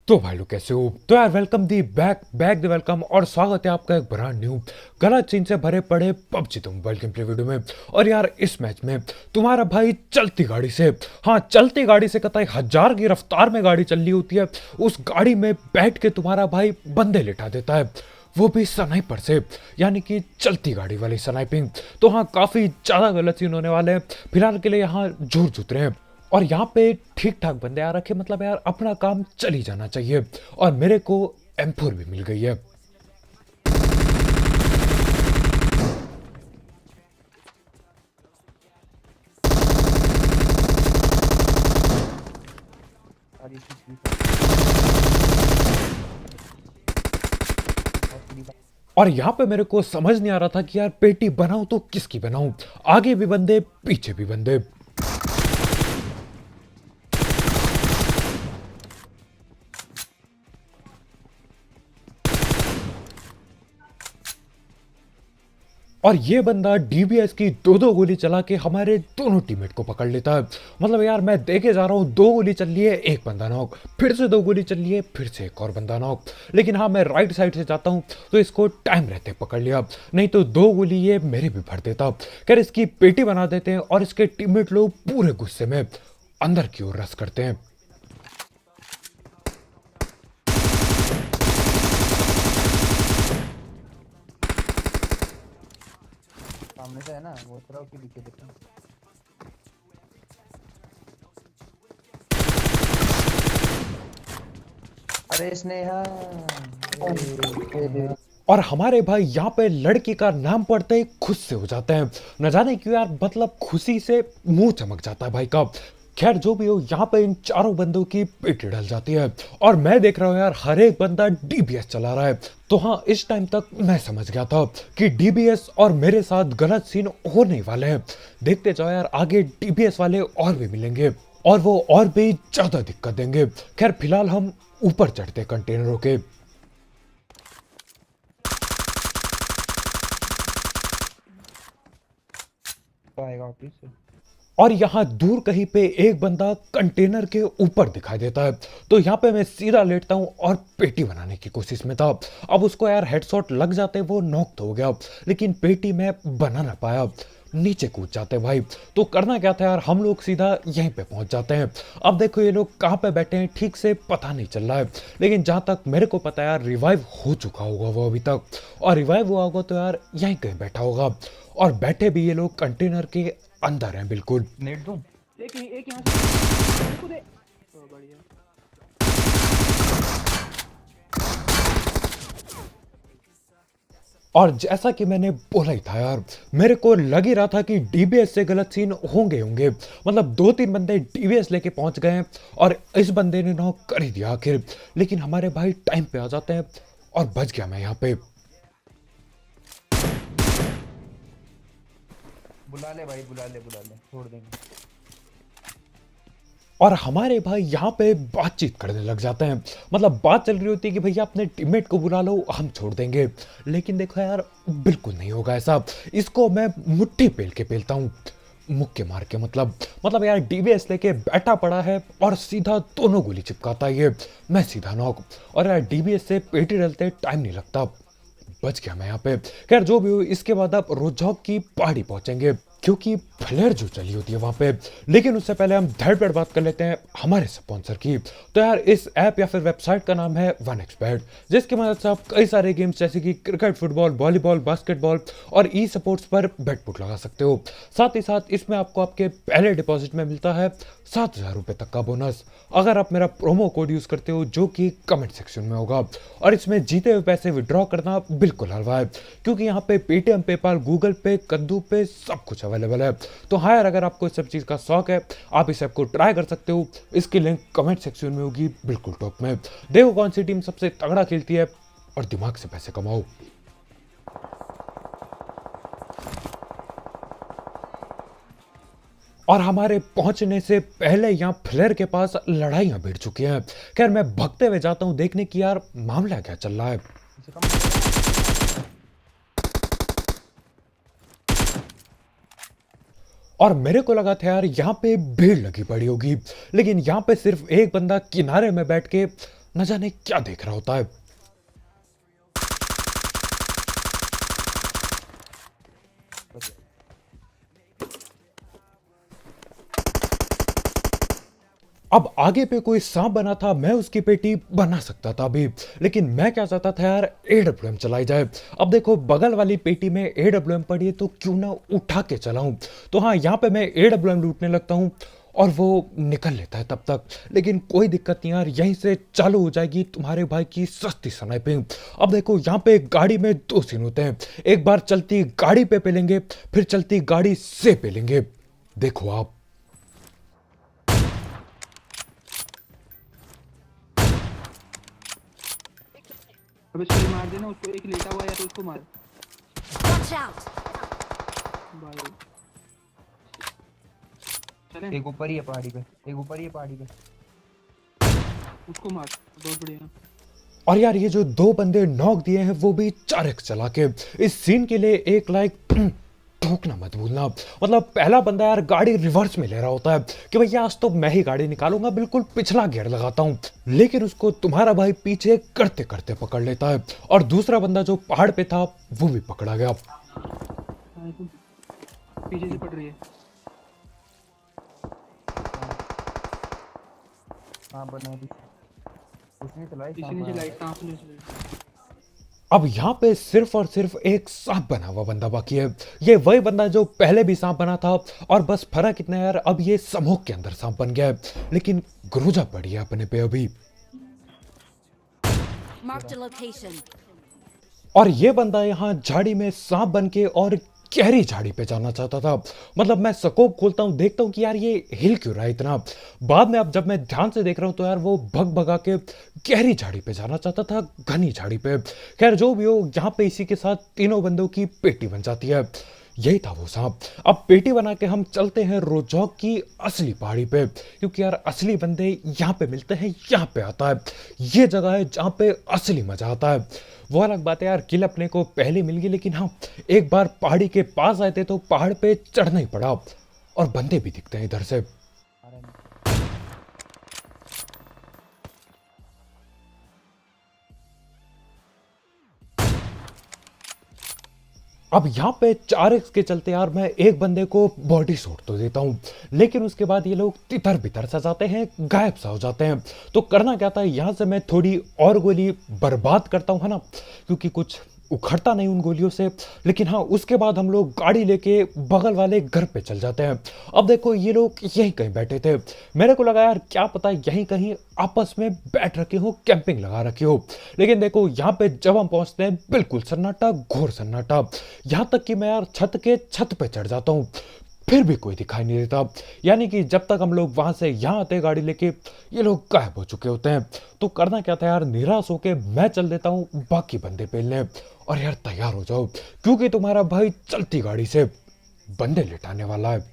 तो भाई लोग कैसे हो। तो यार welcome the back back the welcome और स्वागत है आपका एक ब्रांड न्यू गलत सीन से भरे पड़े पबजी तुम मोबाइल गेम प्ले वीडियो में। और यार इस मैच में तुम्हारा भाई चलती गाड़ी से, हाँ चलती गाड़ी से कतई 1000 की रफ्तार में गाड़ी चल रही होती है, उस गाड़ी में बैठ के तुम्हारा भाई बंदे लिटा देता है, वो भी स्नाइपर से, यानी कि चलती गाड़ी वाली स्नाइपिंग। तो हाँ काफी ज्यादा गलत सीन होने वाले हैं। फिलहाल के लिए यहाँ जोर जुत रहे हैं और यहाँ पे ठीक ठाक बंदे आ रखे, मतलब यार अपना काम चल ही जाना चाहिए। और मेरे को M4 भी मिल गई है। और यहाँ पे मेरे को समझ नहीं आ रहा था कि यार पेटी बनाऊं तो किसकी बनाऊं, आगे भी बंदे पीछे भी बंदे। और ये बंदा डीबीएस की दो दो गोली चला के हमारे दोनों टीममेट को पकड़ लेता है। मतलब यार मैं देखे जा रहा हूँ, दो गोली चल रही है एक बंदा नॉक, फिर से दो गोली चल रही है फिर से एक और बंदा नॉक। लेकिन हाँ मैं राइट साइड से जाता हूँ तो इसको टाइम रहते पकड़ लिया, नहीं तो दो गोली ये मेरे भी भर देता। खैर इसकी पेटी बना देते हैं और इसके टीममेट लोग पूरे गुस्से में अंदर की ओर रस करते हैं। सामने से है ना वो थोड़ा उसके पीछे देखना। अरे स्नेहा और हमारे भाई यहाँ पे लड़की का नाम पढ़ते ही खुश से हो जाते हैं, न जाने क्यों यार, मतलब खुशी से मुंह चमक जाता है भाई का। खैर जो भी हो, यहाँ पे इन चारों बंदों की पेटी डल जाती है और मैं देख रहा हूँ यार हर एक बंदा डीबीएस चला रहा है। तो हाँ इस टाइम तक मैं समझ गया था कि डीबीएस और मेरे साथ गलत सीन होने वाले हैं। देखते जाओ यार आगे डीबीएस वाले और भी मिलेंगे और वो और भी ज्यादा दिक्कत देंगे। खैर फिलहाल हम ऊपर चढ़ते कंटेनरों के। तो आएगा ऑफिस से। और यहाँ दूर कहीं पे एक बंदा कंटेनर के ऊपर दिखाई देता है, तो यहाँ पे मैं सीधा लेटता हूँ और पेटी बनाने की कोशिश में था। अब उसको यार हेडशॉट लग जाते, वो नॉक तो हो गया, लेकिन पेटी में बना ना पाया, नीचे कूद जाते भाई। तो करना क्या था यार, हम लोग सीधा यहीं पे पहुंच जाते हैं। अब देखो ये लोग कहाँ पे बैठे हैं ठीक से पता नहीं चल रहा है, लेकिन जहां तक मेरे को पता है यार रिवाइव हो चुका होगा वो अभी तक, और रिवाइव हुआ होगा तो यार यहीं कहीं बैठा होगा। और बैठे भी ये लोग कंटेनर के अंदर हैं बिल्कुल। नेट दूं? एक यहाँ से मेरे को दे। बढ़िया। और जैसा कि मैंने बोला ही था यार, मेरे को लग ही रहा था कि डीबीएस से गलत सीन होंगे होंगे। मतलब दो तीन बंदे डीबीएस लेके पहुंच गए हैं और इस बंदे ने नॉक कर ही दिया आखिर, लेकिन हमारे भाई टाइम पे आ जाते हैं और बच गया मैं यहाँ पे। बुला ले भाई, बुला ले, छोड़ देंगे। और हमारे भाई यहाँ पे बातचीत करने लग जाते हैं, मतलब बात चल रही होती है कि भैया अपने टीममेट को बुला लो हम छोड़ देंगे। लेकिन देखो यार बिल्कुल नहीं होगा ऐसा, इसको मैं मुट्ठी पेल के पेलता हूँ, मुक्के मार के। मतलब यार डीवीएस लेके बैठा पड़ा है और सीधा दोनों गोली चिपकाता है ये, मैं सीधा नॉक। और यार डीवीएस से पेटी डलते टाइम नहीं लगता, बच गया मैं यहाँ पे। खैर जो भी हो, इसके बाद आप रोजॉब की पहाड़ी पहुंचेंगे क्योंकि फ्लेयर जो चली होती है वहां पे। लेकिन उससे पहले हम धड़ बात कर लेते हैं हमारे स्पॉन्सर की। तो यार इस ऐप या फिर वेबसाइट का नाम है 1xBet, जिसकी मदद से आप कई सारे गेम्स जैसे कि क्रिकेट, फुटबॉल, वॉलीबॉल, बास्केटबॉल और ई स्पोर्ट्स पर बेट पुट लगा सकते हो। साथ ही साथ इसमें आपको आपके पहले डिपॉजिट में मिलता है 7,000 रुपए तक का बोनस, अगर आप मेरा प्रोमो कोड यूज करते हो जो कि कमेंट सेक्शन में होगा। और इसमें जीते हुए पैसे विड्रॉ करना बिल्कुल हलवा है, क्योंकि यहाँ पे पेटीएम, पेपाल, गूगल पे, कद्दू पे सब कुछ अवेलेबल है। तो हाँ यार अगर आपको इस सब चीज़ का शौक है, आप इस ऐप को ट्राई कर सकते हो। इसकी लिंक कमेंट सेक्शन में होगी बिल्कुल टॉप में। देखो कौन सी टीम सबसे तगड़ा खेलती है और दिमाग से पैसे कमाओ। और हमारे पहुंचने से पहले यहाँ फ्लेयर के पास लड़ाइयां भिड़ चुकी हैं। खैर मैं भगते हुए जाता हूं देखने की यार मामला क्या चल रहा है। और मेरे को लगा था यार यहाँ पे भीड़ लगी पड़ी होगी, लेकिन यहाँ पे सिर्फ एक बंदा किनारे में बैठ के न जाने क्या देख रहा होता है। अब आगे पे कोई सांप बना था, मैं उसकी पेटी बना सकता था अभी, लेकिन मैं क्या चाहता था यार, एडब्ल्यूएम चलाई जाए। अब देखो बगल वाली पेटी में एडब्ल्यूएम पड़ी है, तो क्यों ना उठा के चलाऊं। तो हाँ, यहाँ पे मैं एडब्ल्यूएम लूटने लगता हूँ और वो निकल लेता है तब तक। लेकिन कोई दिक्कत नहीं यार, यहीं से चालू हो जाएगी तुम्हारे भाई की सस्ती स्नाइपिंग। अब देखो यहाँ पे गाड़ी में दो सीन होते हैं, एक बार चलती गाड़ी पे पेलेंगे, फिर चलती गाड़ी से पेलेंगे। देखो आप। अब इसको मार देना, उसको एक लेटा हुआ है तो उसको मार Watch out! भाई। चले एक ऊपर ही है पहाड़ी पे, एक ऊपर ही है पहाड़ी पे। उसको मार, बहुत बढ़िया। और यार ये जो दो बंदे नॉक दिए हैं वो भी 4x चला के। इस सीन के लिए एक लाइक ठोकना मत भूलना। मतलब पहला बंदा यार गाड़ी रिवर्स में ले रहा होता है कि भैया आज तो मैं ही गाड़ी निकालूंगा, बिल्कुल पिछला गियर लगाता हूँ, लेकिन उसको तुम्हारा भाई पीछे करते करते पकड़ लेता है। और दूसरा बंदा जो पहाड़ पे था वो भी पकड़ा गया। हाँ, तुम पीछे से पड़ रही है। हाँ बना दी, उसने चलाई, पीछे सांप नीचे आया। लाइट सांप ने चलाई। अब यहाँ पे सिर्फ और सिर्फ एक सांप बना हुआ बंदा बाकी है। ये वही बंदा जो पहले भी सांप बना था, और बस फर्क इतना है यार, अब ये समूह के अंदर सांप बन गया है, लेकिन गुरुजा पड़ी है अपने पे अभी। Marked a location. और ये बंदा यहाँ झाड़ी में सांप बन के और गहरी झाड़ी पे जाना चाहता था। मतलब मैं स्कोप खोलता हूँ, देखता हूँ कि यार ये हिल क्यों रहा है इतना। बाद में अब जब मैं ध्यान से देख रहा हूँ तो यार वो भग भगा के गहरी झाड़ी पे जाना चाहता था, घनी झाड़ी पे। खैर जो भी हो, यहाँ पे इसी के साथ तीनों बंदों की पेटी बन जाती है। यही था वो सांप। अब पेटी बना के हम चलते हैं रोजौक की असली पहाड़ी पे, क्योंकि यार असली बंदे यहाँ पे मिलते हैं, यहाँ पे आता है। ये जगह है जहाँ पे असली मजा आता है। वो अलग बात है यार, किल अपने को पहले मिल गई, लेकिन हाँ एक बार पहाड़ी के पास आए थे तो पहाड़ पे चढ़ना ही पड़ा, और बंदे भी दिखते हैं इधर से। अरे नहीं। अब यहाँ पे 4x के चलते यार मैं एक बंदे को बॉडी शॉट तो देता हूँ, लेकिन उसके बाद ये लोग तितर बितर सा जाते हैं, गायब सा हो जाते हैं। तो करना क्या था, यहाँ से मैं थोड़ी और गोली बर्बाद करता हूँ, है ना, क्योंकि कुछ उखड़ता नहीं उन गोलियों से। लेकिन हाँ, उसके बाद हम लोग गाड़ी लेके बगल वाले घर पे चल जाते हैं। अब देखो ये लोग यहीं कहीं बैठे थे, मेरे को लगा यार क्या पता यहीं कहीं आपस में बैठ रखे हो, कैंपिंग लगा रखी हो। लेकिन देखो यहाँ पे जब हम पहुंचते हैं, बिल्कुल सन्नाटा, घोर सन्नाटा। यहाँ तक कि मैं यार छत पे चढ़ जाता हूँ, फिर भी कोई दिखाई नहीं देता। यानी कि जब तक हम लोग वहां से यहाँ आते गाड़ी लेके, ये लोग गायब हो चुके होते हैं। तो करना क्या था यार, निराश होके मैं चल देता हूँ बाकी बंदे पेलने। और यार तैयार हो जाओ, क्योंकि तुम्हारा भाई चलती गाड़ी से बंदे लिटाने वाला है।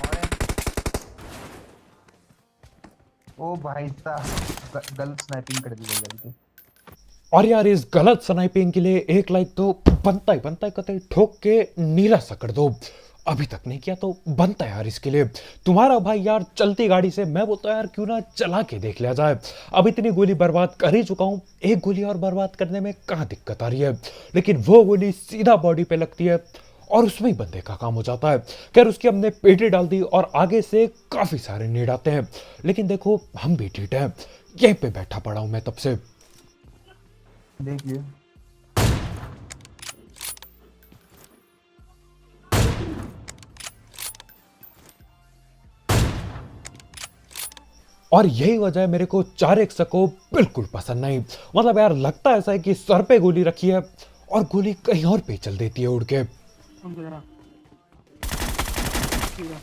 और है। ओ भाई साहब, गलत स्नाइपिंग कर दी गलती। और यार इस गलत स्नाइपिंग के लिए एक लाइक तो बनता ही बनता है, कतई ठोक के नीला सा कर दो। अभी तक नहीं किया तो बनता है यार इसके लिए। तुम्हारा भाई यार चलती गाड़ी से, मैं बोलता यार क्यों ना चला के देख लिया जाए। अब इतनी गोली बर्बाद कर ही चुका हूँ, एक गोली और बर्बाद करने में कहाँ दिक्कत आ रही है। लेकिन वो गोली सीधा बॉडी पे लगती है और उसमें ही बंदे का काम हो जाता है। खैर उसकी हमने पेटी डाल दी और आगे से काफी सारे नीड आते हैं। लेकिन देखो हम भी ठीक है, यहीं पे बैठा पड़ा हूं मैं तब से। देख लियो। और यही वजह है मेरे को 4x को बिल्कुल पसंद नहीं। मतलब यार लगता ऐसा है कि सर पे गोली रखी है और गोली कहीं और पे चल देती है उड़ के। हम जरा पूरा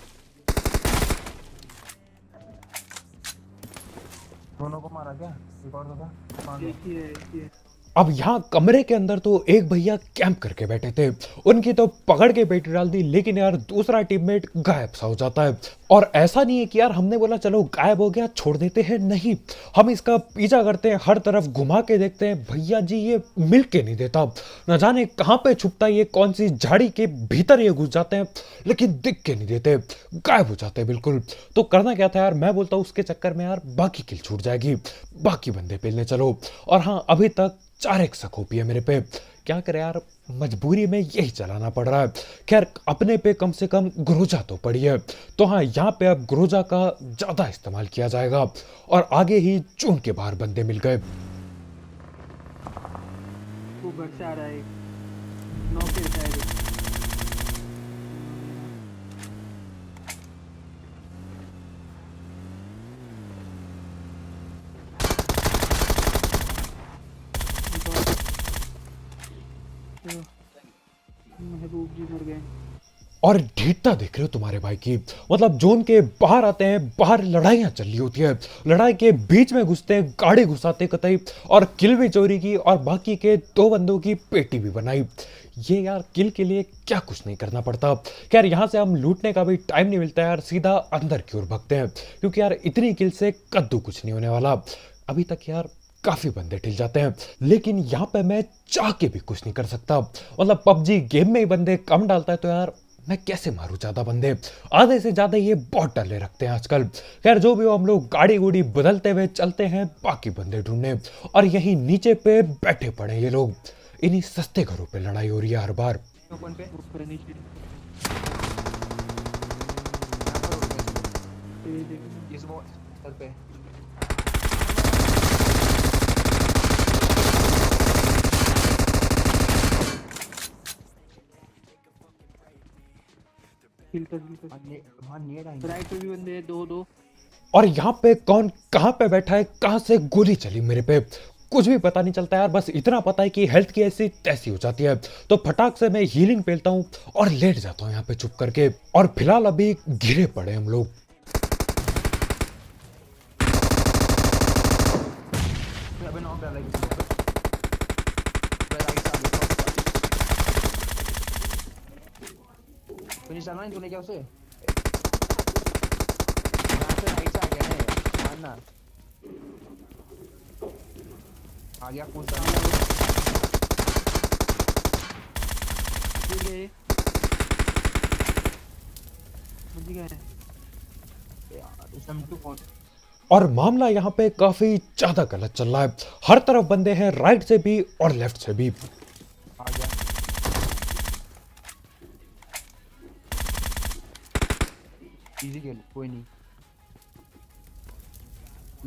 दोनों को मारा क्या? एक और तो था। हाँ, एक ही है, एक ही है। अब यहाँ कमरे के अंदर तो एक भैया कैंप करके बैठे थे, उनकी तो पकड़ के पेटी डाल दी, लेकिन यार दूसरा टीममेट गायब सा हो जाता है। और ऐसा नहीं है कि यार हमने बोला चलो गायब हो गया छोड़ देते हैं, नहीं, हम इसका पीछा करते हैं, हर तरफ घुमा के देखते हैं, भैया जी ये मिल के नहीं देता, न जाने कहाँ पे छुपता है, ये कौन सी झाड़ी के भीतर ये घुस जाते हैं, लेकिन दिख के नहीं देते, गायब हो जाते हैं बिल्कुल। तो करना क्या था यार, मैं बोलता हूँ उसके चक्कर में यार बाकी किल छूट जाएगी, बाकी बंदे पेलने चलो। और हाँ, अभी तक 4x कॉपी है मेरे पे, क्या करे यार, मजबूरी में यही चलाना पड़ रहा है। खैर अपने पे कम से कम ग्रोजा तो पड़ी है, तो हाँ यहाँ पे अब ग्रोजा का ज्यादा इस्तेमाल किया जाएगा। और आगे ही चून के बाहर बंदे मिल गए। वो घर से आ रहा है, 9 पे शायद। महबूब जी मर गए। और ढीठता देख रहे हो तुम्हारे भाई की, मतलब जोन के बाहर आते हैं, बाहर लड़ाइयाँ चल रही होती है, लड़ाई के बीच में घुसते हैं, गाड़ी घुसाते कतई, और किल भी चोरी की, और बाकी के 2 बंदों की पेटी भी बनाई। ये यार किल के लिए क्या कुछ नहीं करना पड़ता। खैर यहाँ से हम लूटने का भी टाइम नहीं मिलता यार, सीधा अंदर की ओर भागते हैं, क्योंकि यार इतनी किल से कद्दू कुछ नहीं होने वाला। अभी तक यार काफी बंदे ठिल जाते हैं, लेकिन यहाँ पे मैं चाह के भी कुछ नहीं कर सकता। मतलब पबजी गेम में ही बंदे कम डालता है, तो यार मैं कैसे मारूं ज्यादा बंदे, आधे से ज्यादा ये बहुत डाले रखते हैं आजकल। खैर जो भी हो, हम लोग गाड़ी गुड़ी बदलते हुए चलते हैं बाकी बंदे ढूंढने, और यही नीचे पे बैठे पड़े ये लोग, इन्हीं सस्ते घरों पे लड़ाई हो रही है हर बार। ओपन पे ऊपर नीचे इस वो सर पे हिल कर वहाँ नीड आएंगे। राइट पे भी बंदे हैं, 2 और यहाँ पे कौन कहाँ पे बैठा है, कहाँ से गोली चली मेरे पे, कुछ भी पता नहीं चलता यार। बस इतना पता है कि हेल्थ की ऐसी तैसी हो जाती है, तो फटाक से मैं हीलिंग पेलता हूँ और लेट जाता हूँ यहाँ पे चुप करके। और फिलहाल अभी घिरे पड़े हम लोग। अबे नॉक डाला है किसी ने। राइट से आगे फिनिश करना है तूने क्या उसे? यहाँ से राइट से आ गया है, मारना आ गया कूद गए। बंदी गए यार उसमें मिट्टू कौन और मामला यहाँ पे काफी ज्यादा गलत चल रहा है, हर तरफ बंदे हैं, राइट से भी और लेफ्ट से भी। आ गया। इजी खेल कोई नहीं।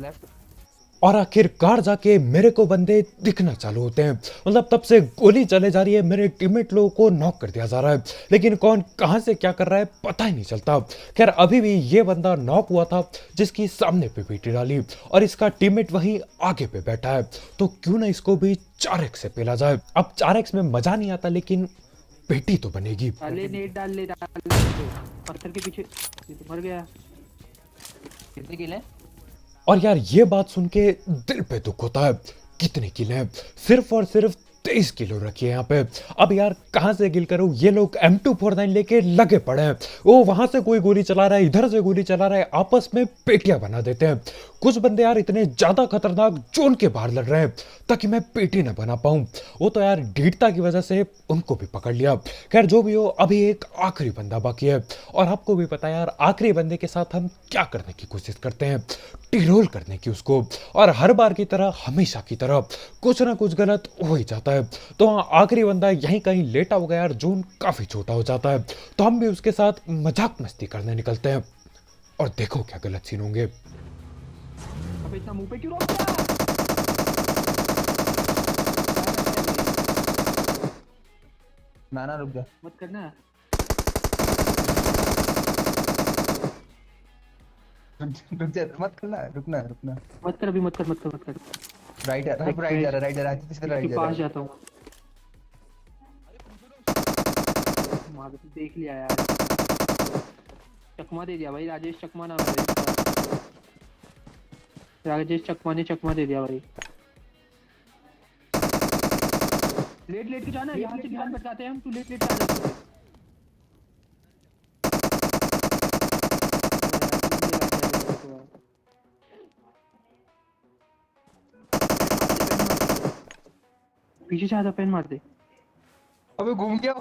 लेफ्ट और आखिरकार जाके मेरे को बंदे दिखना चालू होते हैं, मतलब तब से गोली चले जा रही है, मेरे टीममेट लोगों को नॉक कर दिया जा रहा है, लेकिन कौन कहां से क्या कर रहा है पता ही नहीं चलता। खैर अभी भी ये बंदा नॉक हुआ था जिसकी सामने पे पेटी डाली, और इसका टीममेट वहीं आगे पे बैठा है, तो क्यों ना इसको भी 4x से पेला जाए। अब 4x में मजा नहीं आता, लेकिन पेटी तो बनेगी। डाले नेट डाल ले पत्थर के पीछे। ये तो मर गया। कितने किल हैं? और यार ये बात सुन के दिल पे दुख होता है, कितने किल हैं, सिर्फ और सिर्फ 23 किलो रखी है यहाँ पे। अब यार कहाँ से किल करूँ, ये लोग M249 लेके लगे पड़े हैं, वो वहां से कोई गोली चला रहा है, इधर से गोली चला रहा है, आपस में पेटियां बना देते हैं। कुछ बंदे यार इतने ज्यादा खतरनाक जोन के बाहर लड़ रहे हैं ताकि मैं पेटी ना बना पाऊं, वो तो यार ढीठता की वजह से उनको भी पकड़ लिया। खैर जो भी हो, अभी एक आखिरी बंदा बाकी है, और आपको भी पता है यार आखिरी बंदे के साथ हम क्या करने की कोशिश करते हैं, टिरोल करने की उसको। और हर बार की तरह, हमेशा की तरह कुछ ना कुछ गलत हो ही जाता है। तो हाँ, आखिरी बंदा यहीं कहीं लेटा हो गया यार, जोन काफी छोटा हो जाता है, तो हम भी उसके साथ मजाक मस्ती करने निकलते हैं, और देखो क्या गलत सीन होंगे। अबे इतना मुंह पे क्यों रोक रहा? ना रुक जा। मत करना। रुक जा मत करना, रुकना रुकना मत कर अभी, मत कर। राइट जा रहा है सीधा राइट जा रहा पास है। जाता हूँ। मार तो देख लिया यार। चकमा दे दिया भाई, राजेश चकमा नाम है। राजेश चकमा ने चकमा दे दिया भाई। लेट लेट के जाना, यहाँ से ध्यान भटकाते हैं हम, तू लेट लेट के आना। पीछे से आजा, पेन मार दे। अबे घूम गया।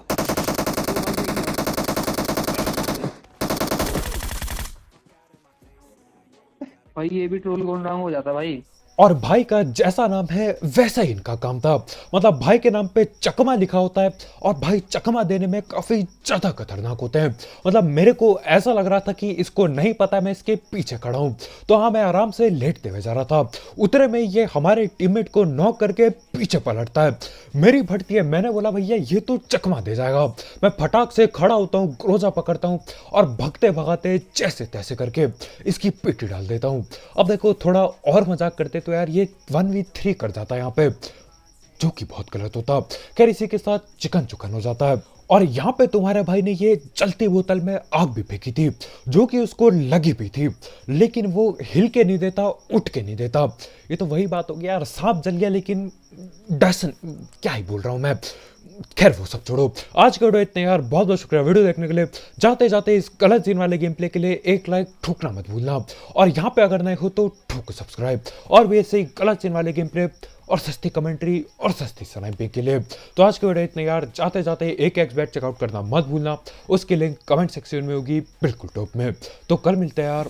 भाई ये भी ट्रोल गोल डाउन हो जाता भाई। और भाई का जैसा नाम है वैसा ही इनका काम था। मतलब भाई के नाम पे चकमा लिखा होता है और भाई चकमा देने में काफी ज्यादा खतरनाक होते हैं। मतलब मेरे को ऐसा लग रहा था कि इसको नहीं पता मैं इसके पीछे खड़ा हूं, तो हाँ मैं आराम से लेटते हुए जा रहा था। उतरे में ये हमारे टीममेट को नॉक करके पीछे पलटता है, मेरी फटती है। मैंने बोला भैया ये तो चकमा दे जाएगा। मैं फटाक से खड़ा होता हूँ, ग्रोजा पकड़ता हूँ और भगते भगाते जैसे तैसे करके इसकी पीठी डाल देता हूँ। अब देखो थोड़ा और मजाक करते तो यार ये 1v3 कर जाता है यहाँ पे, जो कि बहुत गलत होता। खैर इसी के साथ चिकन चुकन हो जाता है। और यहाँ पे तुम्हारे भाई ने ये चलती बोतल में आग भी फेंकी थी, जो कि उसको लगी भी थी, लेकिन वो हिल के नहीं देता, उठ के नहीं देता। ये तो वही बात होगी यार, सांप जल गया लेकिन डसन, क्या ही बोल रहा हूँ मैं। खैर वो सब छोड़ो, आज का वीडियो इतने यार। बहुत बहुत शुक्रिया वीडियो देखने के लिए। जाते जाते इस गलत सीन वाले गेम प्ले के लिए एक लाइक ठोकना मत भूलना, और यहाँ पे अगर नए हो तो ठोको सब्सक्राइब। और भी ऐसे ही गलत सीन वाले गेम प्ले और सस्ती कमेंट्री और सस्ती स्नाइपिंग के लिए तो आज के वीडियो इतने यार। जाते जाते एक एक्सबैट चेकआउट करना मत भूलना, उसकी लिंक कमेंट सेक्शन में होगी बिल्कुल टॉप में। तो कल मिलते हैं यार।